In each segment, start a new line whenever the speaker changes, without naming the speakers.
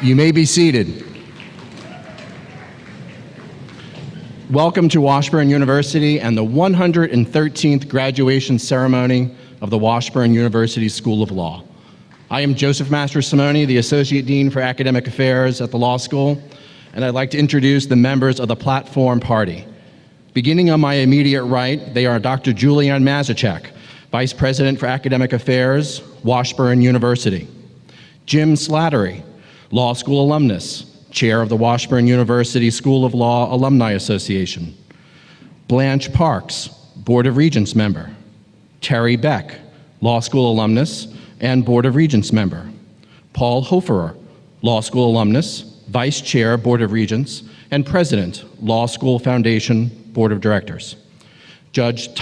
You may be seated. Welcome to Washburn University and the 113th graduation ceremony of the Washburn University School of Law. I am Joseph Mastrosimone, the Associate Dean for Academic Affairs at the Law School, and I'd like to introduce the members of the platform party. Beginning on my immediate right, they are Dr. Julianne Mazurchak, Vice President for Academic Affairs, Washburn University. Jim Slattery, Law School alumnus, Chair of the Washburn University School of Law Alumni Association. Blanche Parks, Board of Regents member. Terry Beck, Law School alumnus and Board of Regents member. Paul Hoferer, Law School alumnus, Vice Chair, Board of Regents, and President, Law School Foundation, Board of Directors. Judge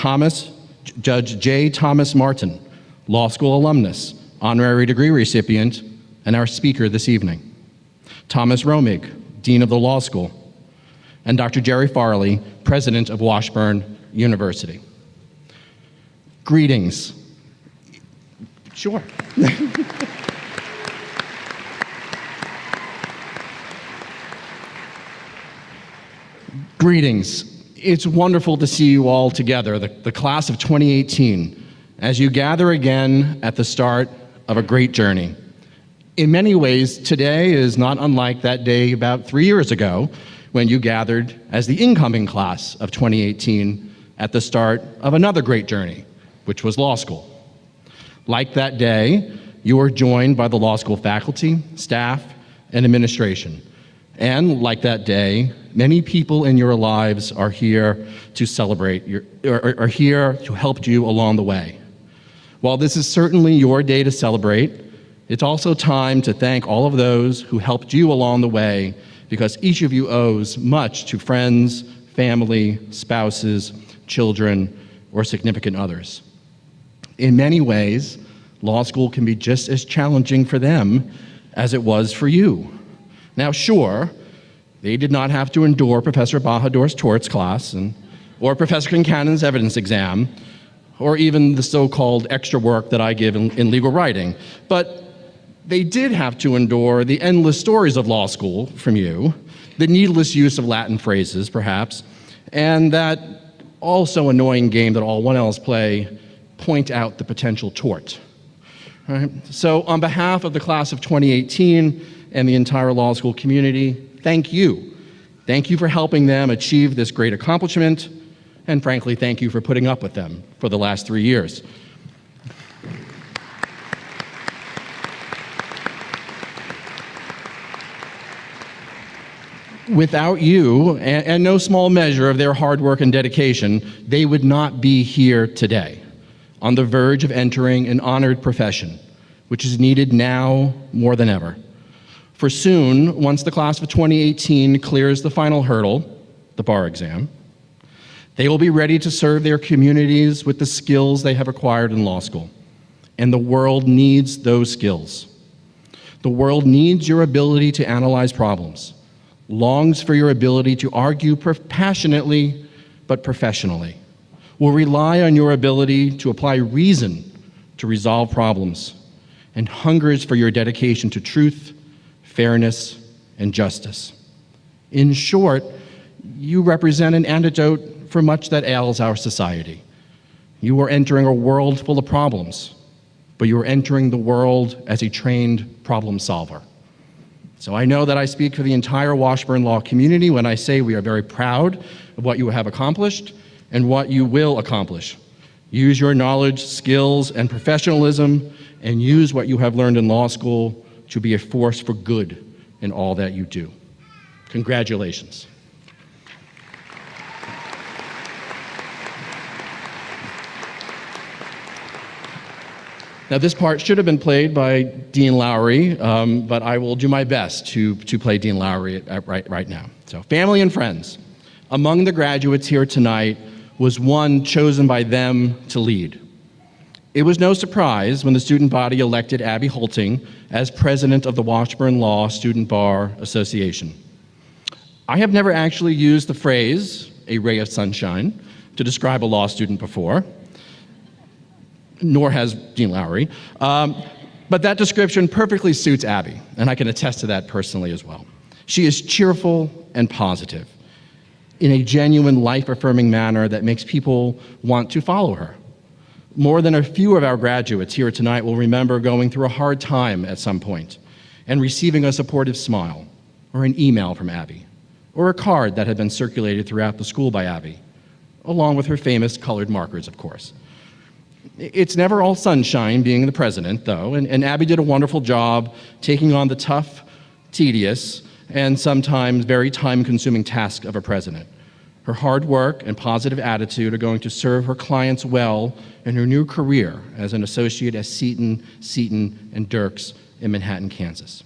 J. Thomas Marten, Law School alumnus, Honorary degree recipient, and our speaker this evening. Thomas Romig, Dean of the Law School, and Dr. Jerry Farley, President of Washburn University. Greetings. Sure. Greetings. It's wonderful to see you all together, the class of 2018, as you gather again at the start of a great journey. In many ways, today is not unlike that day about 3 years ago when you gathered as the incoming class of 2018 at the start of another great journey, which was law school. Like that day, you are joined by the law school faculty, staff, and administration. And like that day, many people in your lives are here to celebrate, are here to help you along the way. While this is certainly your day to celebrate, it's also time to thank all of those who helped you along the way, because each of you owes much to friends, family, spouses, children, or significant others. In many ways, law school can be just as challenging for them as it was for you. Now, sure, they did not have to endure Professor Bahadur's torts class, or Professor Kincannon's evidence exam, or even the so-called extra work that I give in legal writing, but they did have to endure the endless stories of law school from you, the needless use of Latin phrases, perhaps, and that also annoying game that all 1Ls play, point out the potential tort. Right? So on behalf of the class of 2018 and the entire law school community, thank you. Thank you for helping them achieve this great accomplishment, and frankly, thank you for putting up with them for the last 3 years. Without you, and no small measure of their hard work and dedication, they would not be here today, on the verge of entering an honored profession, which is needed now more than ever. For soon, once the class of 2018 clears the final hurdle, the bar exam, they will be ready to serve their communities with the skills they have acquired in law school. And the world needs those skills. The world needs your ability to analyze problems, longs for your ability to argue passionately but professionally, will rely on your ability to apply reason to resolve problems, and hungers for your dedication to truth, fairness, and justice. In short, you represent an antidote for much that ails our society. You are entering a world full of problems, but you are entering the world as a trained problem solver. So I know that I speak for the entire Washburn Law community when I say we are very proud of what you have accomplished and what you will accomplish. Use your knowledge, skills, and professionalism, and use what you have learned in law school to be a force for good in all that you do. Congratulations. Now, this part should have been played by Dean Lowry, but I will do my best to play Dean Lowry right now. So, family and friends, among the graduates here tonight was one chosen by them to lead. It was no surprise when the student body elected Abby Hoelting as president of the Washburn Law Student Bar Association. I have never actually used the phrase, a ray of sunshine, to describe a law student before, nor has Dean Lowry. But that description perfectly suits Abby, and I can attest to that personally as well. She is cheerful and positive in a genuine, life-affirming manner that makes people want to follow her. More than a few of our graduates here tonight will remember going through a hard time at some point and receiving a supportive smile, or an email from Abby, or a card that had been circulated throughout the school by Abby, along with her famous colored markers, of course. It's never all sunshine being the president, though, and Abby did a wonderful job taking on the tough, tedious, and sometimes very time-consuming task of a president. Her hard work and positive attitude are going to serve her clients well in her new career as an associate at Seton, and Dirks in Manhattan, Kansas.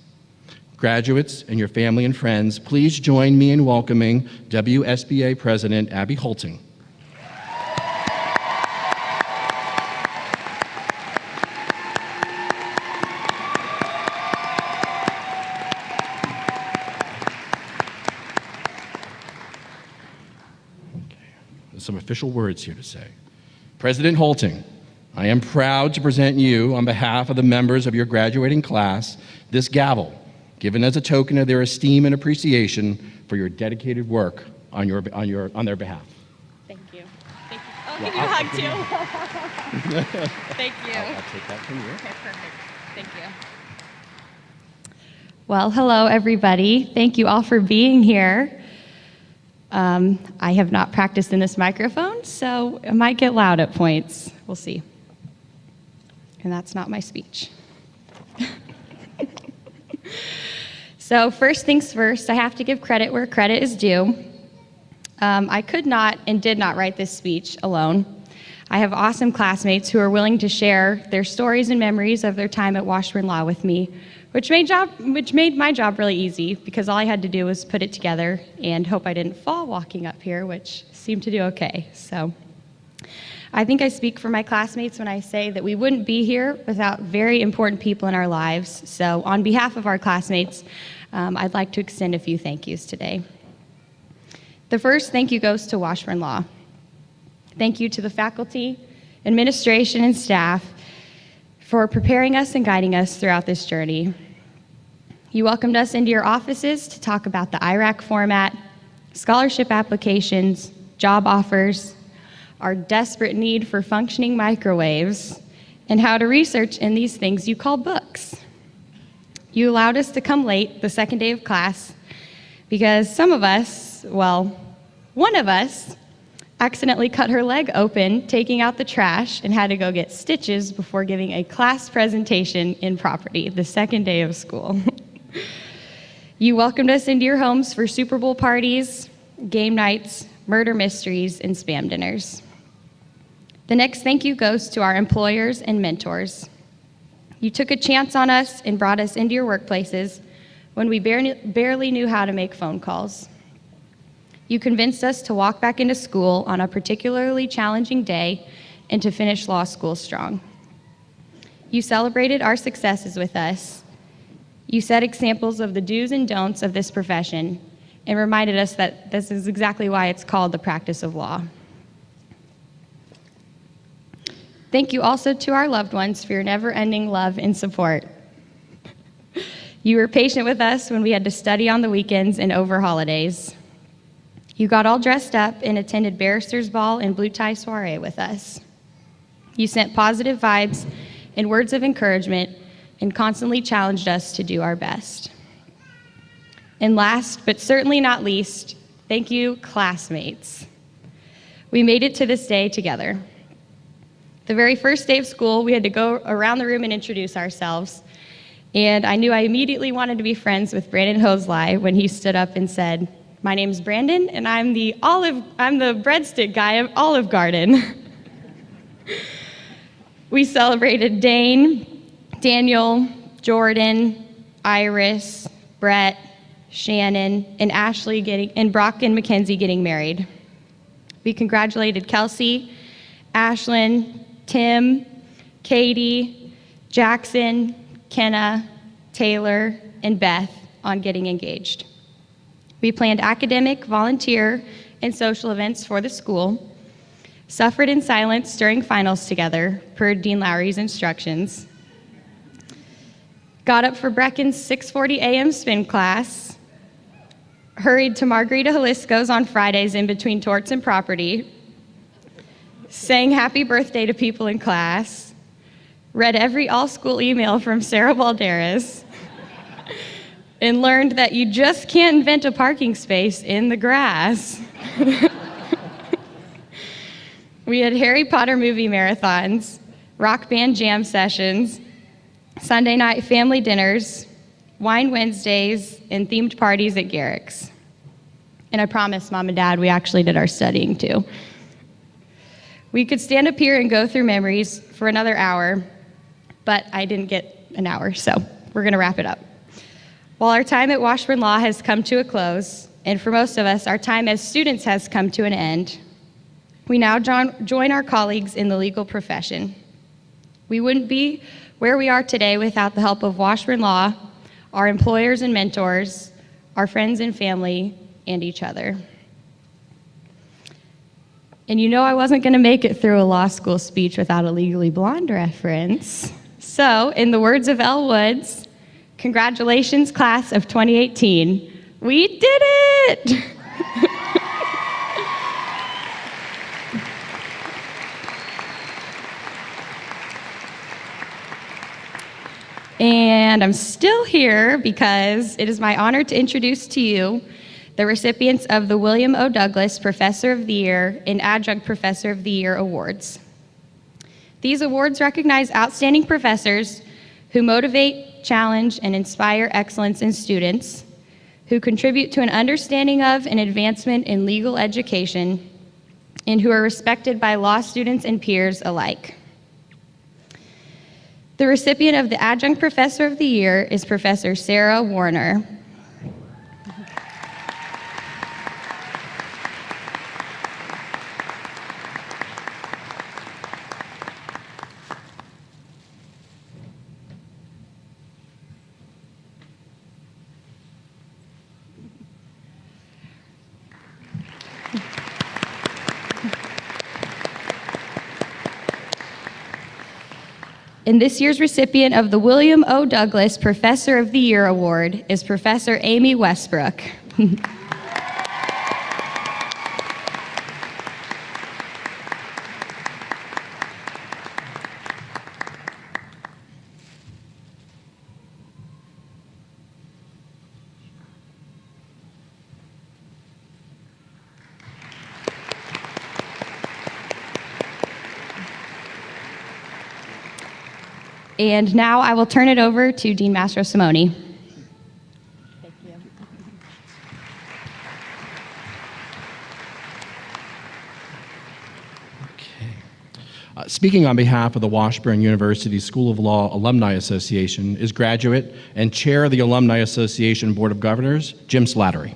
Graduates and your family and friends, please join me in welcoming WSBA President Abby Hoelting. Some official words here to say. President Hoelting, I am proud to present you, on behalf of the members of your graduating class, this gavel, given as a token of their esteem and appreciation for your dedicated work on their behalf.
Thank you. Thank you. I'll give you a hug too. Thank you.
I'll take that from you.
Okay, perfect. Thank you.
Well, hello everybody. Thank you all for being here. I have not practiced in this microphone, so it might get loud at points. We'll see. And that's not my speech. So first things first, I have to give credit where credit is due. I could not and did not write this speech alone. I have awesome classmates who are willing to share their stories and memories of their time at Washburn Law with me, which made my job really easy because all I had to do was put it together and hope I didn't fall walking up here, which seemed to do okay. So I think I speak for my classmates when I say that we wouldn't be here without very important people in our lives. So on behalf of our classmates, I'd like to extend a few thank yous today. The first thank you goes to Washburn Law. Thank you to the faculty, administration, and staff for preparing us and guiding us throughout this journey. You welcomed us into your offices to talk about the IRAC format, scholarship applications, job offers, our desperate need for functioning microwaves, and how to research in these things you call books. You allowed us to come late the second day of class because some of us, well, one of us, accidentally cut her leg open taking out the trash and had to go get stitches before giving a class presentation in property the second day of school. You welcomed us into your homes for Super Bowl parties, game nights, murder mysteries, and spam dinners. The next thank you goes to our employers and mentors. You took a chance on us and brought us into your workplaces when we barely knew how to make phone calls. You convinced us to walk back into school on a particularly challenging day and to finish law school strong. You celebrated our successes with us. You set examples of the do's and don'ts of this profession and reminded us that this is exactly why it's called the practice of law. Thank you also to our loved ones for your never-ending love and support. You were patient with us when we had to study on the weekends and over holidays. You got all dressed up and attended Barrister's Ball and Blue Tie Soiree with us. You sent positive vibes and words of encouragement and constantly challenged us to do our best. And last, but certainly not least, thank you, classmates. We made it to this day together. The very first day of school, we had to go around the room and introduce ourselves. And I knew I immediately wanted to be friends with Brandon Hoseley when he stood up and said, "My name's Brandon, and I'm the breadstick guy of Olive Garden." We celebrated Deen, Daniel, Jordan, Iris, Brett, Shannon, and Ashley and Brock and Mackenzie getting married. We congratulated Kelsey, Ashlyn, Tim, Katie, Jackson, Kenna, Taylor, and Beth on getting engaged. We planned academic, volunteer, and social events for the school, suffered in silence during finals together, per Dean Lowry's instructions. got up for Brecken's 6:40 a.m. spin class, hurried to Margarita Jalisco's on Fridays in between torts and property, sang happy birthday to people in class, read every all-school email from Sarah Balderas, and learned that you just can't invent a parking space in the grass. We had Harry Potter movie marathons, rock band jam sessions, Sunday night family dinners, wine Wednesdays, and themed parties at Garrick's. And I promise Mom and Dad, we actually did our studying too. We could stand up here and go through memories for another hour, but I didn't get an hour, so we're gonna wrap it up. While our time at Washburn Law has come to a close, and for most of us, our time as students has come to an end, we now join our colleagues in the legal profession. We wouldn't be where we are today without the help of Washburn Law, our employers and mentors, our friends and family, and each other. And you know I wasn't gonna make it through a law school speech without a Legally Blonde reference. So, in the words of Elle Woods, congratulations, class of 2018. We did it! And I'm still here because it is my honor to introduce to you the recipients of the William O. Douglas Professor of the Year and Adjunct Professor of the Year awards. These awards recognize outstanding professors who motivate, challenge, and inspire excellence in students, who contribute to an understanding of and advancement in legal education, and who are respected by law students and peers alike. The recipient of the Adjunct Professor of the Year is Professor Sarah Warner. And this year's recipient of the William O. Douglas Professor of the Year Award is Professor Amy Westbrook. And now I will turn it over to Dean Mastrosimone.
Thank you.
Okay. Speaking on behalf of the Washburn University School of Law Alumni Association is graduate and chair of the Alumni Association Board of Governors, Jim Slattery.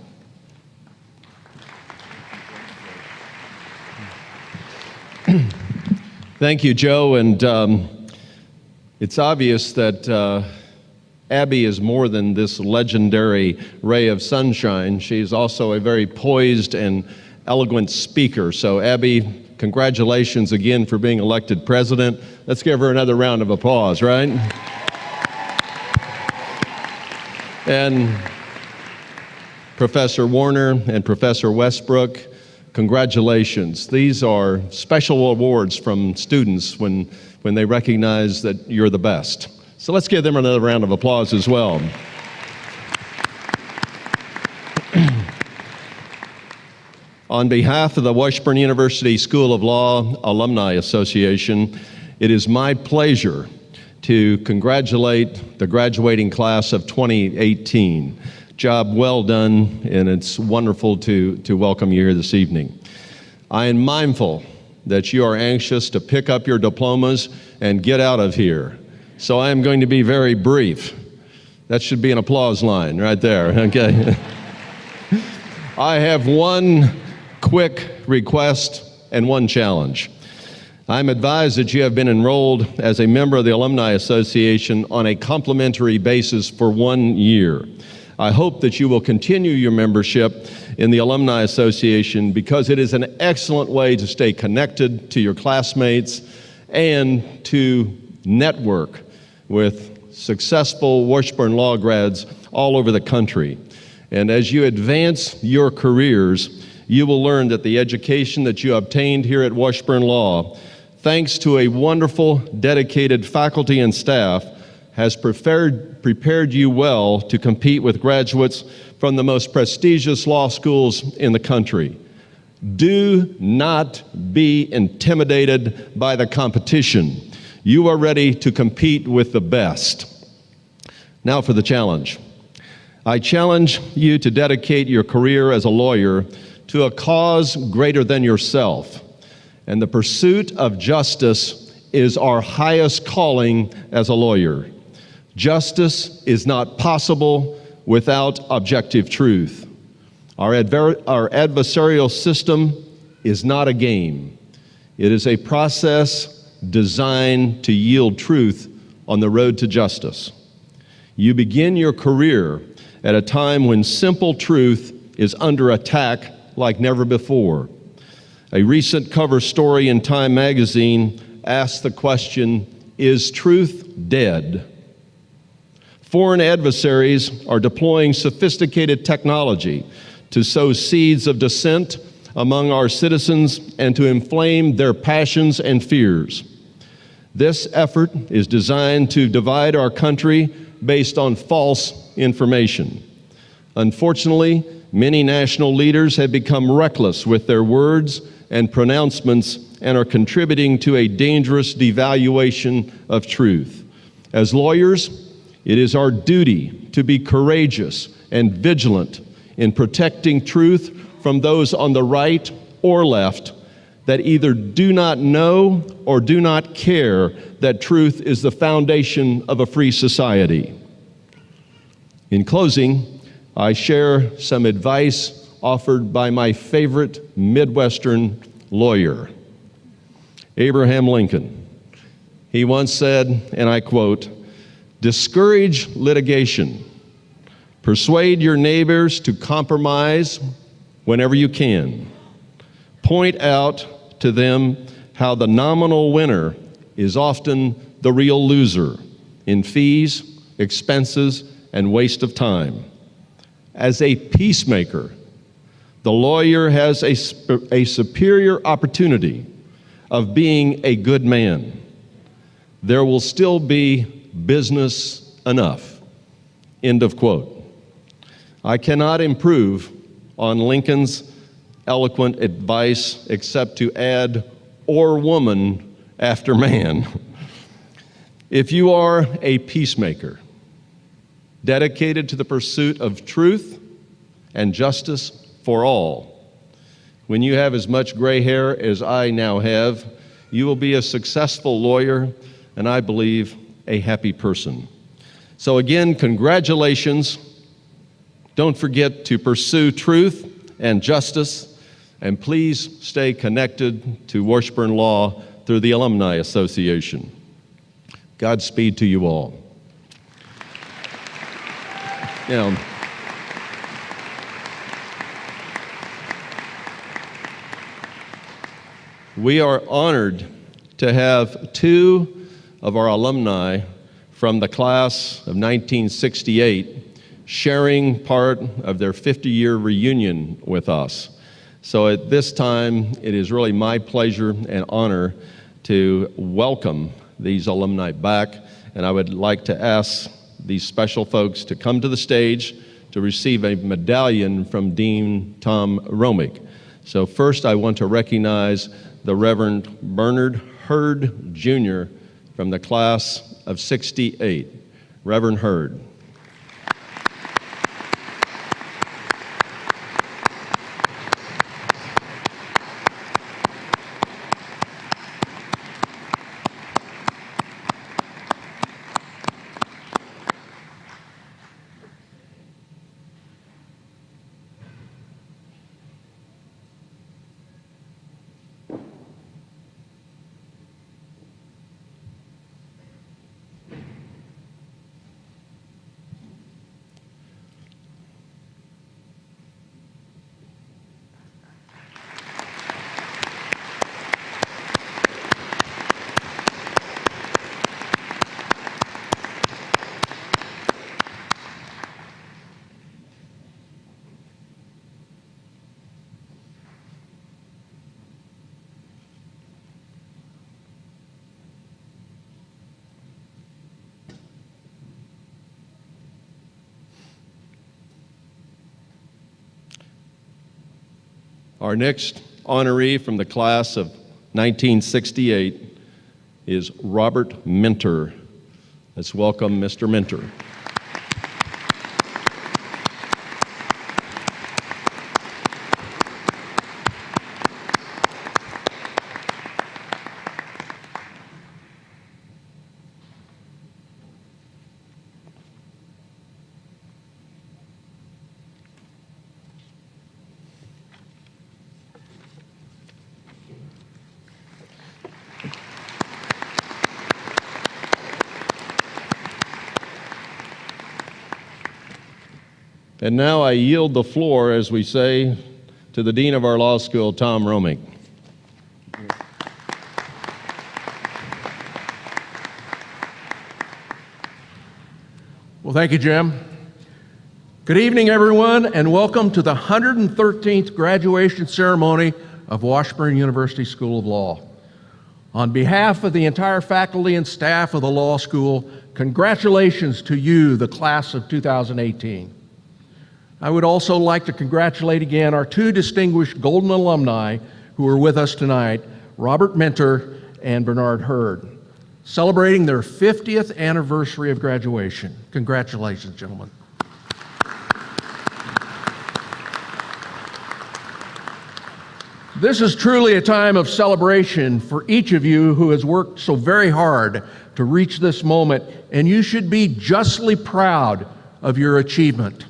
Thank you, Joe, and it's obvious that Abby is more than this legendary ray of sunshine. She's also a very poised and eloquent speaker. So Abby, congratulations again for being elected president. Let's give her another round of applause, right? And Professor Warner and Professor Westbrook, congratulations. These are special awards from students when they recognize that you're the best. So let's give them another round of applause as well. On behalf of the Washburn University School of Law Alumni Association, it is my pleasure to congratulate the graduating class of 2018. Job well done, and it's wonderful to welcome you here this evening. I am mindful that you are anxious to pick up your diplomas and get out of here. So I am going to be very brief. That should be an applause line right there, okay? I have one quick request and one challenge. I'm advised that you have been enrolled as a member of the Alumni Association on a complimentary basis for 1 year. I hope that you will continue your membership in the Alumni Association because it is an excellent way to stay connected to your classmates and to network with successful Washburn Law grads all over the country. And as you advance your careers, you will learn that the education that you obtained here at Washburn Law, thanks to a wonderful, dedicated faculty and staff, has prepared you well to compete with graduates from the most prestigious law schools in the country. Do not be intimidated by the competition. You are ready to compete with the best. Now for the challenge. I challenge you to dedicate your career as a lawyer to a cause greater than yourself. And the pursuit of justice is our highest calling as a lawyer. Justice is not possible without objective truth. Our adversarial system is not a game. It is a process designed to yield truth on the road to justice. You begin your career at a time when simple truth is under attack like never before. A recent cover story in Time magazine asked the question, is truth dead? Foreign adversaries are deploying sophisticated technology to sow seeds of dissent among our citizens and to inflame their passions and fears. This effort is designed to divide our country based on false information. Unfortunately, many national leaders have become reckless with their words and pronouncements and are contributing to a dangerous devaluation of truth. As lawyers, it is our duty to be courageous and vigilant in protecting truth from those on the right or left that either do not know or do not care that truth is the foundation of a free society. In closing, I share some advice offered by my favorite Midwestern lawyer, Abraham Lincoln. He once said, and I quote, "Discourage litigation. Persuade your neighbors to compromise whenever you can. Point out to them how the nominal winner is often the real loser in fees, expenses, and waste of time. As a peacemaker, the lawyer has a superior opportunity of being a good man. There will still be business enough." End of quote. I cannot improve on Lincoln's eloquent advice except to add "or woman" after man. If you are a peacemaker, dedicated to the pursuit of truth and justice for all, when you have as much gray hair as I now have, you will be a successful lawyer and, I believe, a happy person. So again, congratulations. Don't forget to pursue truth and justice, and please stay connected to Washburn Law through the Alumni Association. Godspeed to you all. Now, we are honored to have two of our alumni from the class of 1968 sharing part of their 50-year reunion with us. So at this time, it is really my pleasure and honor to welcome these alumni back, and I would like to ask these special folks to come to the stage to receive a medallion from Dean Tom Romig. So first, I want to recognize the Reverend Bernard Hurd, Jr. from the class of 68. Reverend Hurd. Our next honoree from the class of 1968 is Robert Minter. Let's welcome Mr. Minter. And now I yield the floor, as we say, to the Dean of our law school, Tom Romig.
Well, thank you, Jim. Good evening, everyone, and welcome to the 113th graduation ceremony of Washburn University School of Law. On behalf of the entire faculty and staff of the law school, congratulations to you, the class of 2018. I would also like to congratulate again our two distinguished Golden alumni who are with us tonight, Robert Minter and Bernard Hurd, celebrating their 50th anniversary of graduation. Congratulations, gentlemen. This is truly a time of celebration for each of you who has worked so very hard to reach this moment, and you should be justly proud of your achievement.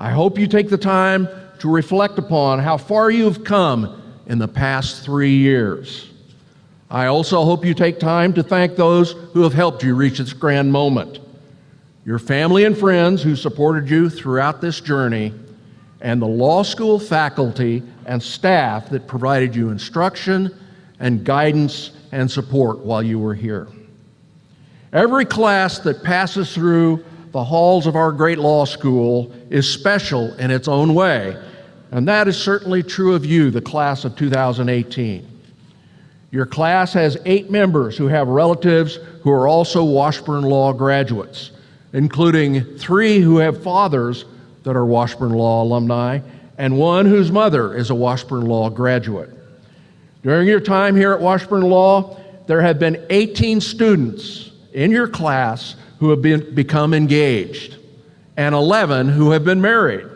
I hope you take the time to reflect upon how far you've come in the past 3 years. I also hope you take time to thank those who have helped you reach this grand moment. Your family and friends who supported you throughout this journey, and the law school faculty and staff that provided you instruction and guidance and support while you were here. Every class that passes through the halls of our great law school is special in its own way, and that is certainly true of you, the class of 2018. Your class has 8 members who have relatives who are also Washburn Law graduates, including 3 who have fathers that are Washburn Law alumni, and 1 whose mother is a Washburn Law graduate. During your time here at Washburn Law, there have been 18 students in your class who have become engaged, and 11 who have been married.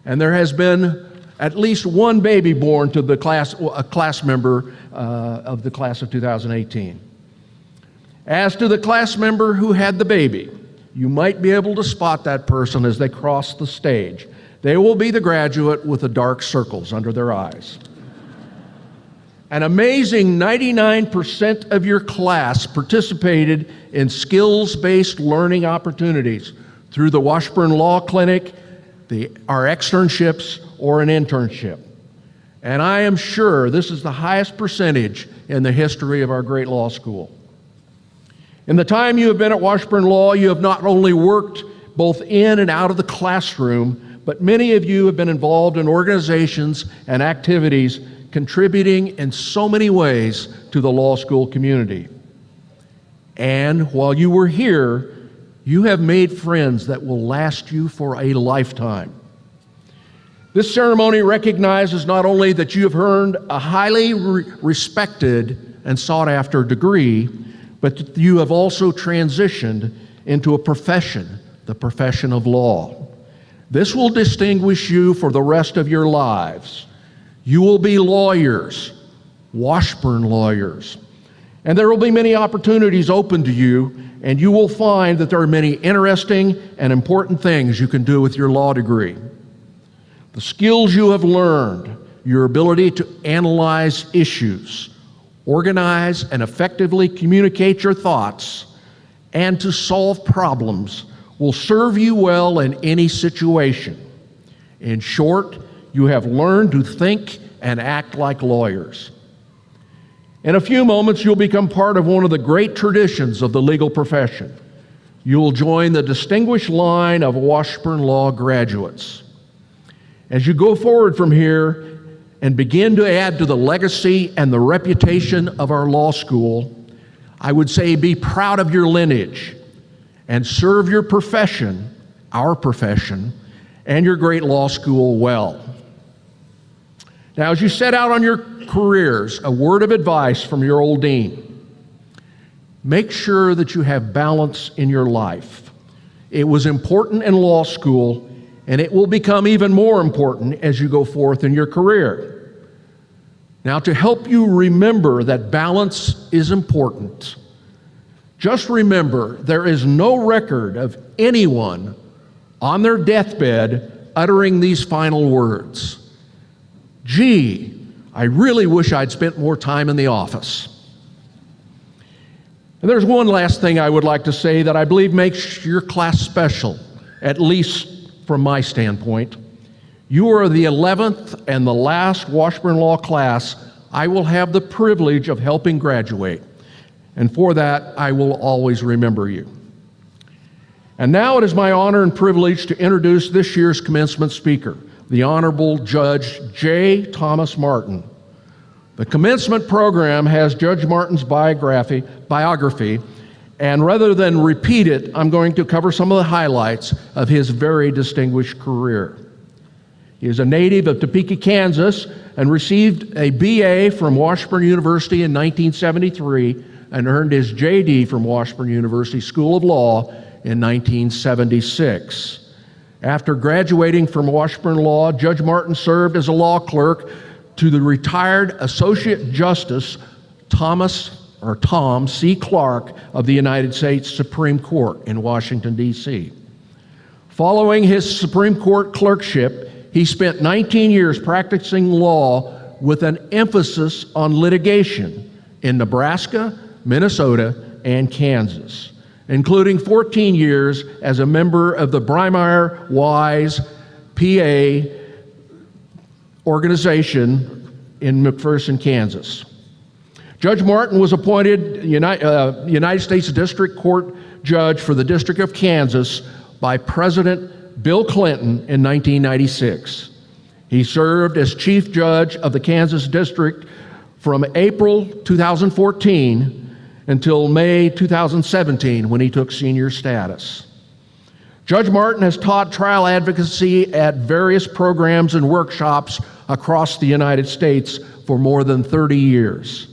And there has been at least 1 baby born to the class, a class member of the class of 2018. As to the class member who had the baby, you might be able to spot that person as they cross the stage. They will be the graduate with the dark circles under their eyes. An amazing 99% of your class participated in skills-based learning opportunities through the Washburn Law Clinic, our externships, or an internship. And I am sure this is the highest percentage in the history of our great law school. In the time you have been at Washburn Law, you have not only worked both in and out of the classroom, but many of you have been involved in organizations and activities contributing in so many ways to the law school community. And while you were here, you have made friends that will last you for a lifetime. This ceremony recognizes not only that you have earned a highly respected and sought-after degree, but that you have also transitioned into a profession, the profession of law. This will distinguish you for the rest of your lives. You will be lawyers, Washburn lawyers. And there will be many opportunities open to you, and you will find that there are many interesting and important things you can do with your law degree. The skills you have learned, your ability to analyze issues, organize and effectively communicate your thoughts, and to solve problems will serve you well in any situation. In short, you have learned to think and act like lawyers. In a few moments, you'll become part of one of the great traditions of the legal profession. You'll join the distinguished line of Washburn Law graduates. As you go forward from here and begin to add to the legacy and the reputation of our law school, I would say be proud of your lineage and serve your profession, our profession, and your great law school well. Now, as you set out on your careers, a word of advice from your old dean. Make sure that you have balance in your life. It was important in law school, and it will become even more important as you go forth in your career. Now, to help you remember that balance is important, just remember there is no record of anyone on their deathbed uttering these final words. Gee, I really wish I'd spent more time in the office. And there's one last thing I would like to say that I believe makes your class special, at least from my standpoint. You are the 11th and the last Washburn Law class I will have the privilege of helping graduate. And for that, I will always remember you. And now it is my honor and privilege to introduce this year's commencement speaker, the Honorable Judge J. Thomas Marten. The commencement program has Judge Marten's biography, and rather than repeat it, I'm going to cover some of the highlights of his very distinguished career. He is a native of Topeka, Kansas, and received a BA from Washburn University in 1973 and earned his JD from Washburn University School of Law in 1976. After graduating from Washburn Law, Judge Marten served as a law clerk to the retired Associate Justice Tom C. Clark of the United States Supreme Court in Washington, D.C. Following his Supreme Court clerkship, he spent 19 years practicing law with an emphasis on litigation in Nebraska, Minnesota, and Kansas, including 14 years as a member of the Bremeyer-Wise PA organization in McPherson, Kansas. Judge Marten was appointed United States District Court Judge for the District of Kansas by President Bill Clinton in 1996. He served as Chief Judge of the Kansas District from April 2014 until May 2017 when he took senior status. Judge Marten has taught trial advocacy at various programs and workshops across the United States for more than 30 years,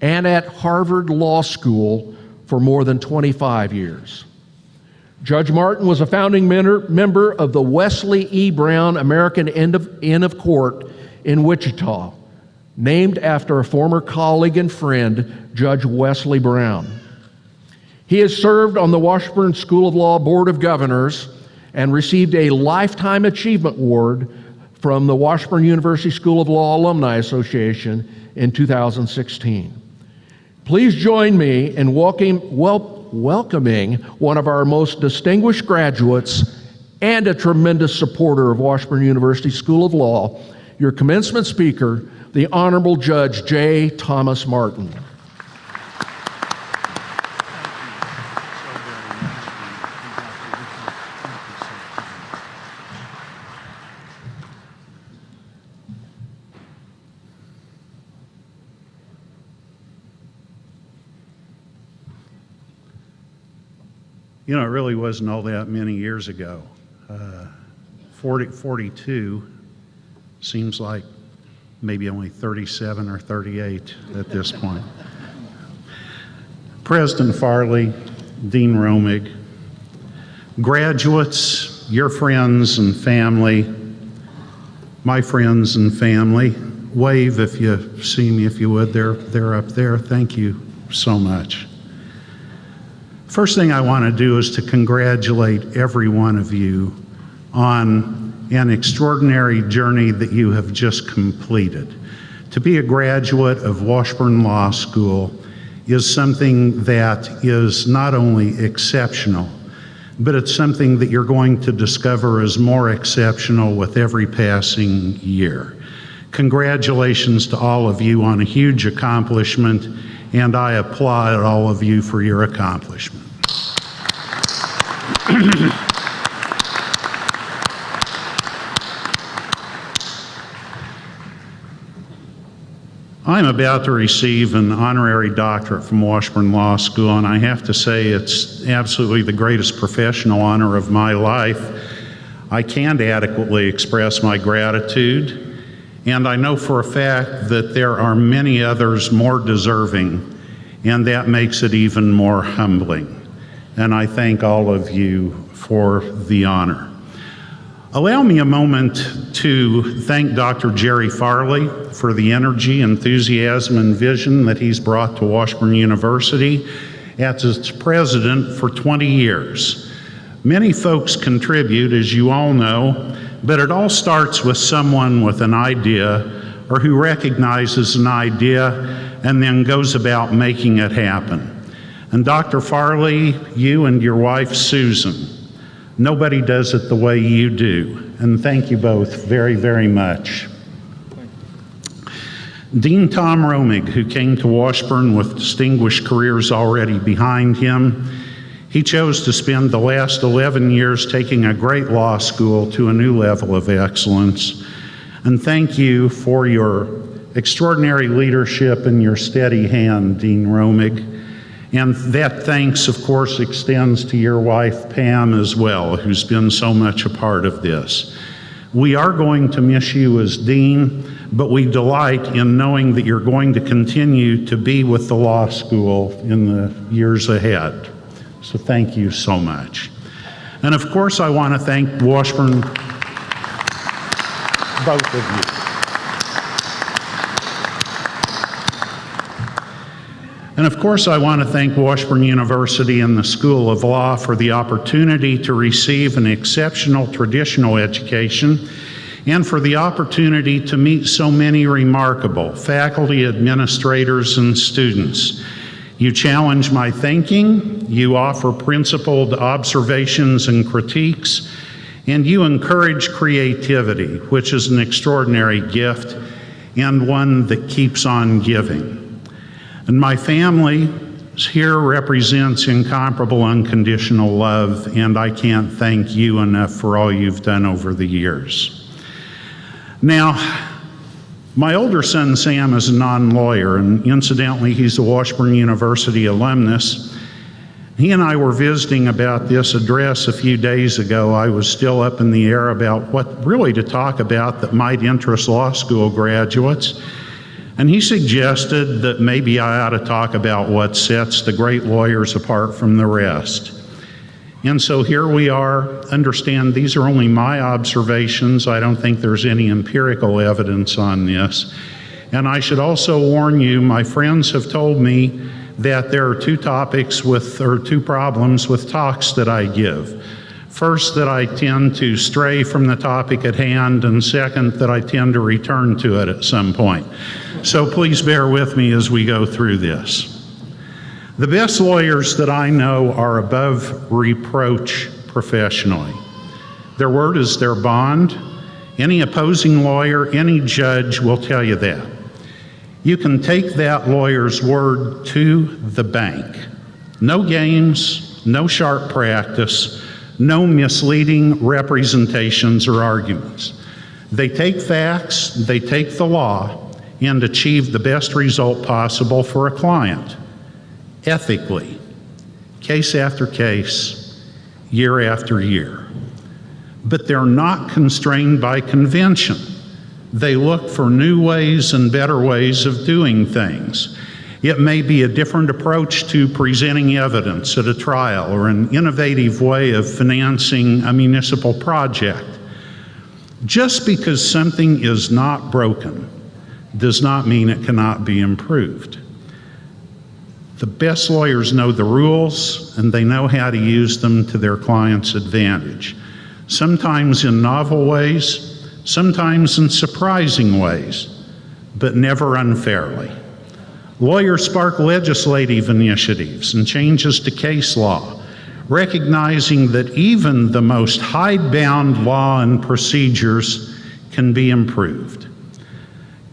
and at Harvard Law School for more than 25 years. Judge Marten was a founding member of the Wesley E. Brown American Inn of Court in Wichita, named after a former colleague and friend, Judge Wesley Brown. He has served on the Washburn School of Law Board of Governors and received a Lifetime Achievement Award from the Washburn University School of Law Alumni Association in 2016. Please join me in welcoming one of our most distinguished graduates and a tremendous supporter of Washburn University School of Law, your commencement speaker, the Honorable Judge J. Thomas Marten.
You know, it really wasn't all that many years ago. 42 seems like maybe only 37 or 38 at this point. President Farley, Dean Romig, graduates, your friends and family, my friends and family, wave if you see me, if you would. They're up there. Thank you so much. First thing I want to do is to congratulate every one of you on an extraordinary journey that you have just completed. To be a graduate of Washburn Law School is something that is not only exceptional, but it's something that you're going to discover is more exceptional with every passing year. Congratulations to all of you on a huge accomplishment, and I applaud all of you for your accomplishment. I'm about to receive an honorary doctorate from Washburn Law School, and I have to say it's absolutely the greatest professional honor of my life. I can't adequately express my gratitude, And I know for a fact that there are many others more deserving, and that makes it even more humbling. And I thank all of you for the honor. Allow me a moment to thank Dr. Jerry Farley for the energy, enthusiasm, and vision that he's brought to Washburn University as its president for 20 years. Many folks contribute, as you all know, but it all starts with someone with an idea or who recognizes an idea and then goes about making it happen. And Dr. Farley, you and your wife, Susan, nobody does it the way you do. And thank you both very, very much. Dean Tom Romig, who came to Washburn with distinguished careers already behind him, he chose to spend the last 11 years taking a great law school to a new level of excellence. And thank you for your extraordinary leadership and your steady hand, Dean Romig. And that thanks, of course, extends to your wife, Pam, as well, who's been so much a part of this. We are going to miss you as dean, but we delight in knowing that you're going to continue to be with the law school in the years ahead. So thank you so much. And of course, I want to thank Washburn, both of you. And of course, I want to thank Washburn University and the School of Law for the opportunity to receive an exceptional traditional education and for the opportunity to meet so many remarkable faculty, administrators, and students. You challenge my thinking, you offer principled observations and critiques, and you encourage creativity, which is an extraordinary gift and one that keeps on giving. And my family here represents incomparable unconditional love, and I can't thank you enough for all you've done over the years. Now, my older son, Sam, is a non-lawyer, and incidentally, he's a Washburn University alumnus. He and I were visiting about this address a few days ago. I was still up in the air about what really to talk about that might interest law school graduates. And he suggested that maybe I ought to talk about what sets the great lawyers apart from the rest. And so here we are. Understand, these are only my observations. I don't think there's any empirical evidence on this. And I should also warn you, my friends have told me that there are two problems with talks that I give. First, that I tend to stray from the topic at hand, and second, that I tend to return to it at some point. So please bear with me as we go through this. The best lawyers that I know are above reproach professionally. Their word is their bond. Any opposing lawyer, any judge will tell you that. You can take that lawyer's word to the bank. No games, no sharp practice, no misleading representations or arguments. They take facts, they take the law, and achieve the best result possible for a client, ethically, case after case, year after year. But they're not constrained by convention. They look for new ways and better ways of doing things. It may be a different approach to presenting evidence at a trial or an innovative way of financing a municipal project. Just because something is not broken does not mean it cannot be improved. The best lawyers know the rules and they know how to use them to their client's advantage. Sometimes in novel ways, sometimes in surprising ways, but never unfairly. Lawyers spark legislative initiatives and changes to case law, recognizing that even the most hidebound law and procedures can be improved.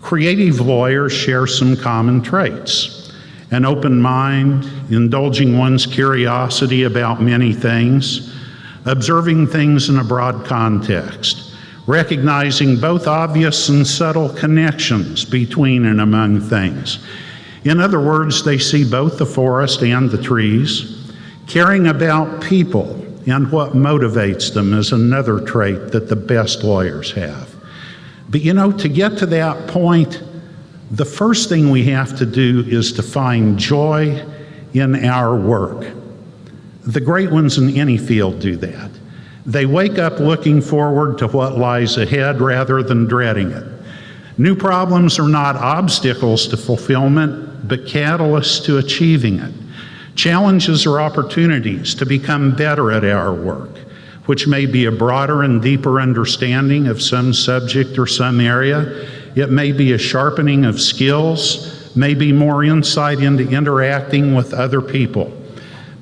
Creative lawyers share some common traits: an open mind, indulging one's curiosity about many things, observing things in a broad context, recognizing both obvious and subtle connections between and among things. In other words, they see both the forest and the trees. Caring about people and what motivates them is another trait that the best lawyers have. But to get to that point, the first thing we have to do is to find joy in our work. The great ones in any field do that. They wake up looking forward to what lies ahead rather than dreading it. New problems are not obstacles to fulfillment, but catalysts to achieving it. Challenges are opportunities to become better at our work, which may be a broader and deeper understanding of some subject or some area. It may be a sharpening of skills, may be more insight into interacting with other people.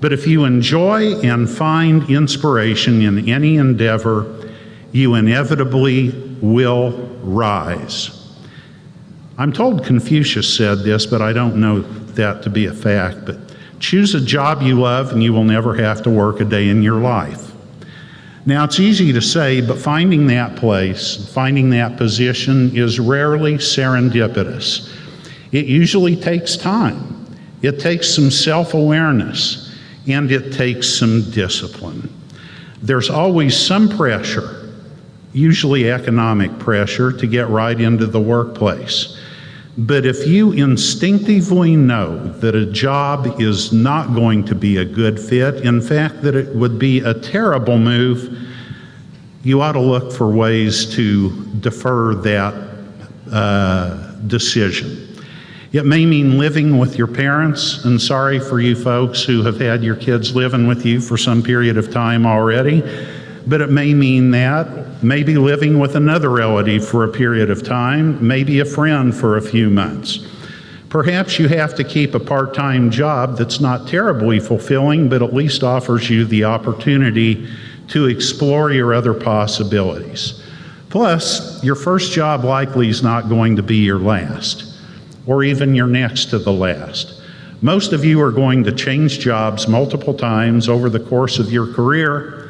But if you enjoy and find inspiration in any endeavor, you inevitably will rise. I'm told Confucius said this, but I don't know that to be a fact. But choose a job you love and you will never have to work a day in your life. Now, it's easy to say, but finding that place, finding that position is rarely serendipitous. It usually takes time. It takes some self-awareness, and it takes some discipline. There's always some pressure, usually economic pressure, to get right into the workplace. But if you instinctively know that a job is not going to be a good fit, in fact, that it would be a terrible move, you ought to look for ways to defer that decision. It may mean living with your parents, and sorry for you folks who have had your kids living with you for some period of time already, but it may mean that, maybe living with another relative for a period of time, maybe a friend for a few months. Perhaps you have to keep a part-time job that's not terribly fulfilling, but at least offers you the opportunity to explore your other possibilities. Plus, your first job likely is not going to be your last, or even your next to the last. Most of you are going to change jobs multiple times over the course of your career.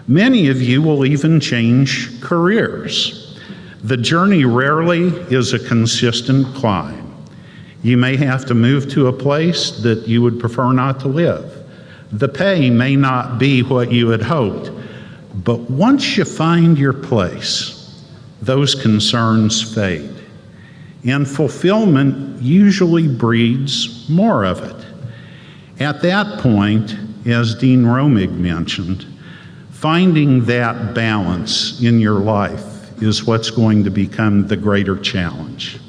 Many of you will even change careers. The journey rarely is a consistent climb. You may have to move to a place that you would prefer not to live. The pay may not be what you had hoped, but once you find your place, those concerns fade. And fulfillment usually breeds more of it. At that point, as Dean Romig mentioned, finding that balance in your life is what's going to become the greater challenge.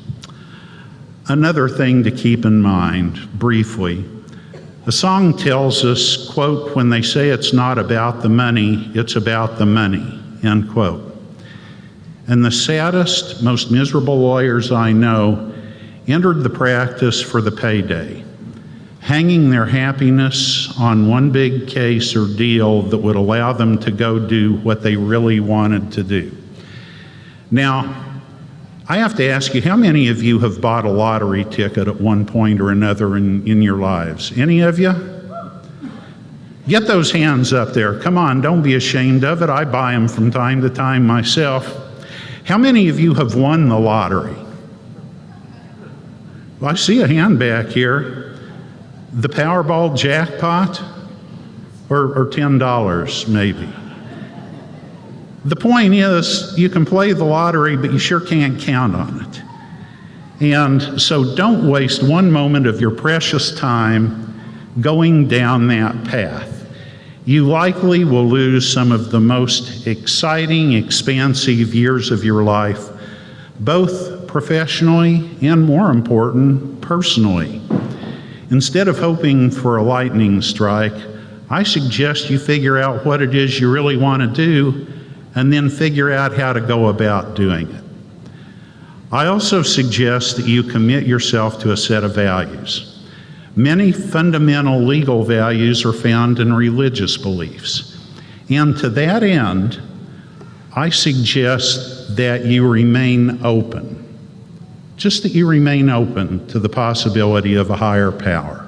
Another thing to keep in mind, briefly, the song tells us, quote, when they say it's not about the money, it's about the money, end quote. And the saddest, most miserable lawyers I know entered the practice for the payday, hanging their happiness on one big case or deal that would allow them to go do what they really wanted to do. Now, I have to ask you, how many of you have bought a lottery ticket at one point or another in your lives? Any of you? Get those hands up there. Come on, don't be ashamed of it. I buy them from time to time myself. How many of you have won the lottery? Well, I see a hand back here. The Powerball jackpot? Or $10 maybe. The point is, you can play the lottery, but you sure can't count on it. And so don't waste one moment of your precious time going down that path. You likely will lose some of the most exciting, expansive years of your life, both professionally and, more important, personally. Instead of hoping for a lightning strike, I suggest you figure out what it is you really want to do and then figure out how to go about doing it. I also suggest that you commit yourself to a set of values. Many fundamental legal values are found in religious beliefs. And to that end, I suggest that you remain open. Just that you remain open to the possibility of a higher power.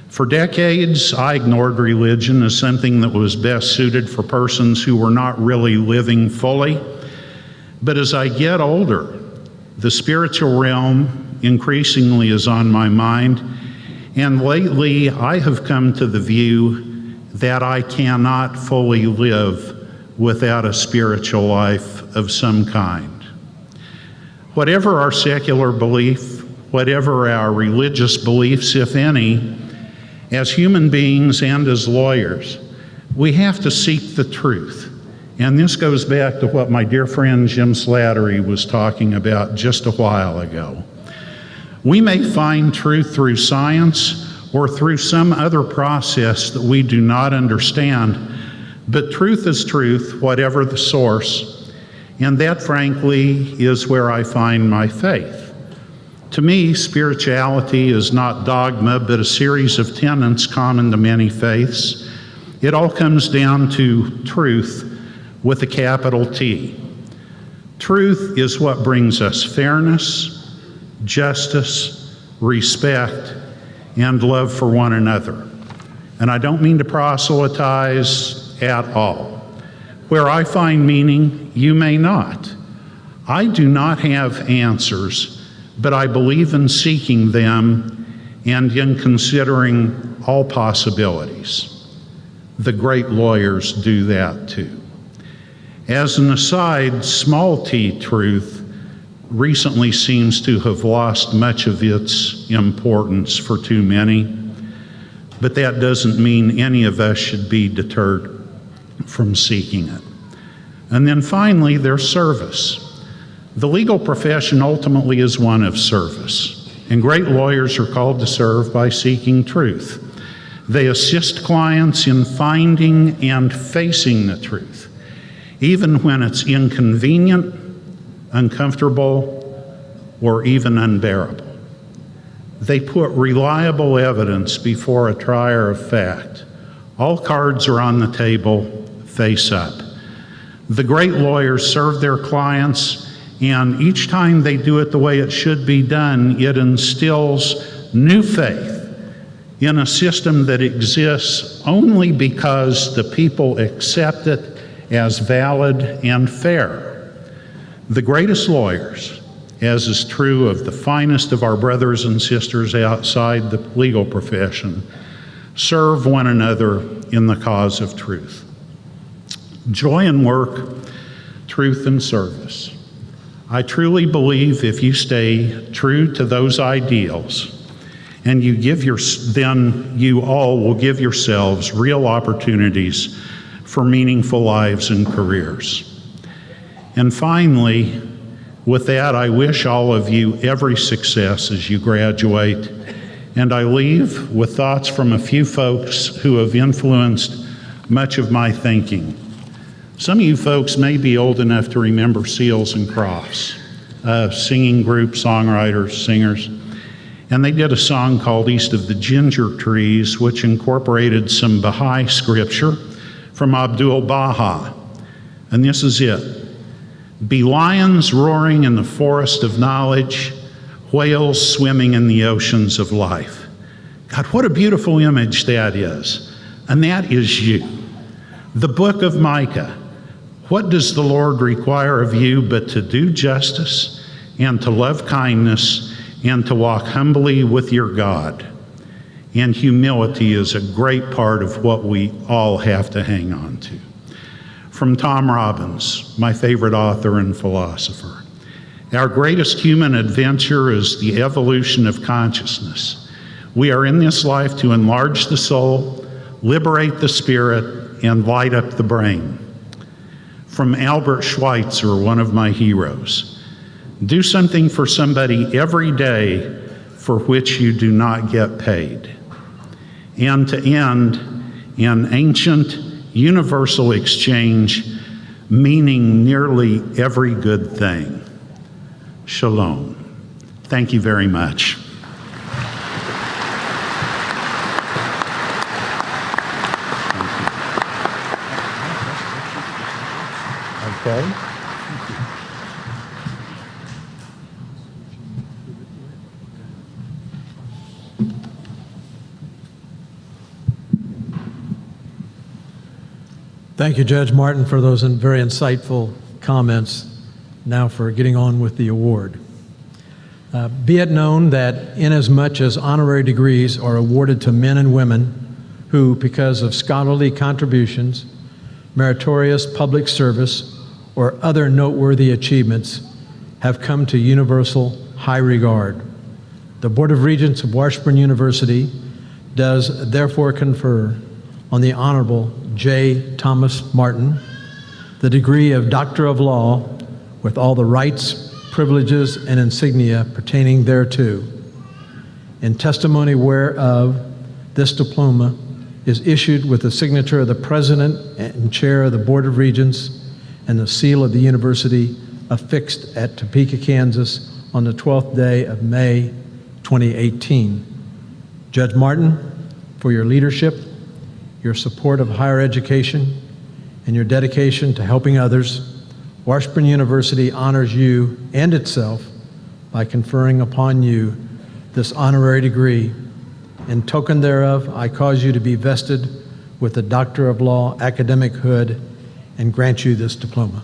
For decades, I ignored religion as something that was best suited for persons who were not really living fully. But as I get older, the spiritual realm increasingly is on my mind. And lately, I have come to the view that I cannot fully live without a spiritual life of some kind. Whatever our secular belief, whatever our religious beliefs, if any, as human beings and as lawyers, we have to seek the truth. And this goes back to what my dear friend Jim Slattery was talking about just a while ago. We may find truth through science or through some other process that we do not understand, but truth is truth, whatever the source, and that, frankly, is where I find my faith. To me, spirituality is not dogma, but a series of tenets common to many faiths. It all comes down to truth with a capital T. Truth is what brings us fairness, justice, respect, and love for one another. And I don't mean to proselytize at all. Where I find meaning, you may not. I do not have answers, but I believe in seeking them and in considering all possibilities. The great lawyers do that too. As an aside, small t truth recently seems to have lost much of its importance for too many, but that doesn't mean any of us should be deterred from seeking it. And then finally, there's service. The legal profession ultimately is one of service, and great lawyers are called to serve by seeking truth. They assist clients in finding and facing the truth, even when it's inconvenient, uncomfortable, or even unbearable. They put reliable evidence before a trier of fact. All cards are on the table, face up. The great lawyers serve their clients, and each time they do it the way it should be done, it instills new faith in a system that exists only because the people accept it as valid and fair. The greatest lawyers, as is true of the finest of our brothers and sisters outside the legal profession, serve one another in the cause of truth. Joy in work, truth and service. I truly believe if you stay true to those ideals, and then you all will give yourselves real opportunities for meaningful lives and careers. And finally, with that, I wish all of you every success as you graduate, and I leave with thoughts from a few folks who have influenced much of my thinking. Some of you folks may be old enough to remember Seals and Crofts, a singing group, songwriters, singers, and they did a song called East of the Ginger Trees, which incorporated some Baha'i scripture from Abdul Baha. And this is it. Be lions roaring in the forest of knowledge, whales swimming in the oceans of life. God, what a beautiful image that is. And that is you. The book of Micah. What does the Lord require of you but to do justice and to love kindness and to walk humbly with your God? And humility is a great part of what we all have to hang on to. From Tom Robbins, my favorite author and philosopher. Our greatest human adventure is the evolution of consciousness. We are in this life to enlarge the soul, liberate the spirit, and light up the brain. From Albert Schweitzer, one of my heroes. Do something for somebody every day for which you do not get paid. And to end, an ancient universal exchange meaning nearly every good thing. Shalom. Thank you very much. Okay.
Thank you, Judge Marten, for those very insightful comments. Now for getting on with the award. Be it known that inasmuch as honorary degrees are awarded to men and women who, because of scholarly contributions, meritorious public service, or other noteworthy achievements, have come to universal high regard. The Board of Regents of Washburn University does therefore confer on the Honorable J. Thomas Marten the degree of Doctor of Law with all the rights, privileges, and insignia pertaining thereto. In testimony whereof, this diploma is issued with the signature of the President and Chair of the Board of Regents and the seal of the university affixed at Topeka, Kansas on the 12th day of May 2018. Judge Marten, for your leadership, your support of higher education, and your dedication to helping others, Washburn University honors you and itself by conferring upon you this honorary degree. In token thereof, I cause you to be vested with the Doctor of Law academic hood and grant you this diploma.